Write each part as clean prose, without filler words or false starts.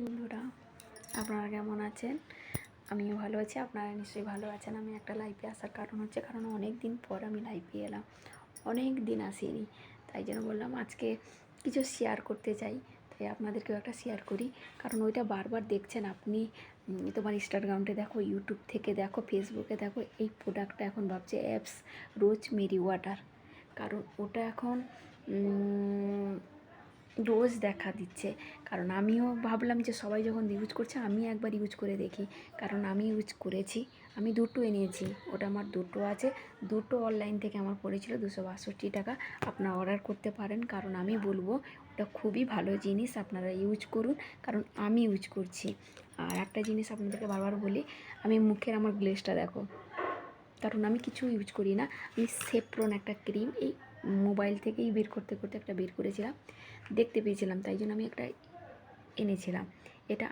বন্ধুরা, আপনারা কেমন আছেন? আমিও ভালো আছি, আপনারা নিশ্চয়ই ভালো আছেন। আমি একটা লাইভে আসার কারণ হচ্ছে, কারণ অনেক দিন পর আমি লাইভে এলাম, অনেক দিন আসিনি, তাই জন্য বললাম আজকে কিছু শেয়ার করতে চাই, তাই আপনাদেরকেও একটা শেয়ার করি। কারণ ওইটা বারবার দেখছেন আপনি, তোমার ইনস্টাগ্রামে দেখো, ইউটিউব থেকে দেখো, ফেসবুকে দেখো, এই প্রোডাক্টটা এখন ভাবছে অ্যাপস রোজ মেরি ওয়াটার। কারণ ওটা এখন রোজ দেখা দিচ্ছে। কারণ আমিও ভাবলাম যে সবাই যখন ইউজ করছে আমি একবার ইউজ করে দেখি, কারণ আমি ইউজ করেছি। আমি দুটো এনেছি, ওটা আমার দুটো আছে, দুটো অনলাইন থেকে আমার পড়েছিল 262 টাকা। আপনারা অর্ডার করতে পারেন, কারণ আমি বলবো ওটা খুবই ভালো জিনিস, আপনারা ইউজ করুন, কারণ আমি ইউজ করছি। আর একটা জিনিস আপনাদেরকে বারবার বলি, আমি মুখের আমার গ্লেজটা দেখো, কারণ আমি কিছু ইউজ করি না। আমি সেফ্রন একটা ক্রিম এই মোবাইল থেকেই বের করতে করতে একটা বের করেছিলাম, দেখতে পেয়েছিলাম, তাই জন্য আমি একটা এনেছিলাম। এটা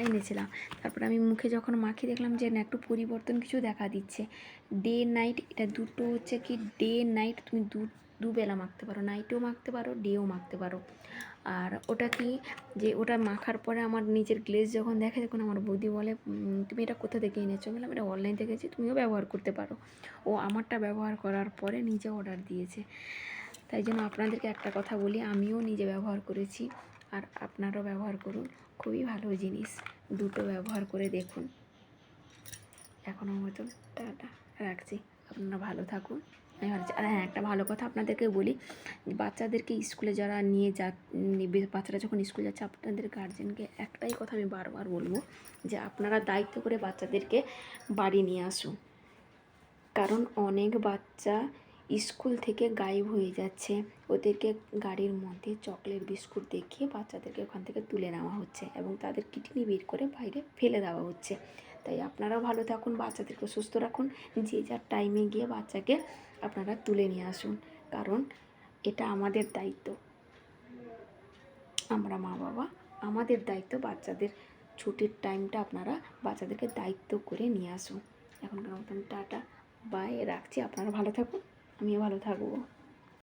এনেছিলাম। তারপরে আমি মুখে যখন মাখি দেখলাম যে না, একটু পরিবর্তন কিছু দেখা দিচ্ছে। ডে নাইট, এটা দুটো হচ্ছে কি, ডে নাইট তুমি দুবেলা মাখতে পারো, নাইটেও মাখতে পারো, ডেও মাখতে পারো। আর ওটা কি, যে ওটা মাখার পরে আমার নিজের গ্লেজ যখন দেখে, তখন আমার বৌদি বলে তুমি এটা কোথা থেকে এনেছো? বললাম এটা অনলাইন থেকে এনেছি, তুমিও ব্যবহার করতে পারো। ও আমারটা ব্যবহার করার পরে নিজে অর্ডার দিয়েছে। তাই জন্য আপনাদেরকে একটা কথা বলি, আমিও নিজে ব্যবহার করেছি, আর আপনারাও ব্যবহার করুন, খুবই ভালো জিনিস। দুটো ব্যবহার করে দেখুন। এখনও মতন টাটা, রাখছি। আপনারা ভালো থাকুন। আমি ভালো আছি। আর হ্যাঁ, একটা ভালো কথা আপনাদেরকে বলি, বাচ্চাদেরকে স্কুলে যারা নিয়ে বাচ্চারা যখন স্কুলে যাচ্ছে, আপনাদের গার্জেনকে একটাই কথা আমি বারবার বলবো, যে আপনারা দায়িত্ব করে বাচ্চাদেরকে বাড়ি নিয়ে আসুন। কারণ অনেক বাচ্চা স্কুল থেকে গায়েব হয়ে যাচ্ছে, ওদেরকে গাড়ির মধ্যে চকলেট বিস্কুট দেখিয়ে বাচ্চাদেরকে ওখান থেকে তুলে নেওয়া হচ্ছে, এবং তাদের কিডনি বের করে বাইরে ফেলে দেওয়া হচ্ছে। তাই আপনারাও ভালো থাকুন, বাচ্চাদেরকে সুস্থ রাখুন, যে যার টাইমে গিয়ে বাচ্চাকে আপনারা তুলে নিয়ে আসুন। কারণ এটা আমাদের দায়িত্ব, আমরা মা বাবা, আমাদের দায়িত্ব বাচ্চাদের ছুটির টাইমটা আপনারা বাচ্চাদেরকে দায়িত্ব করে নিয়ে আসুন। এখনকার মতন টাটা, বাই, রাখছি। আপনারা ভালো থাকুন, আমিও ভালো থাকবো।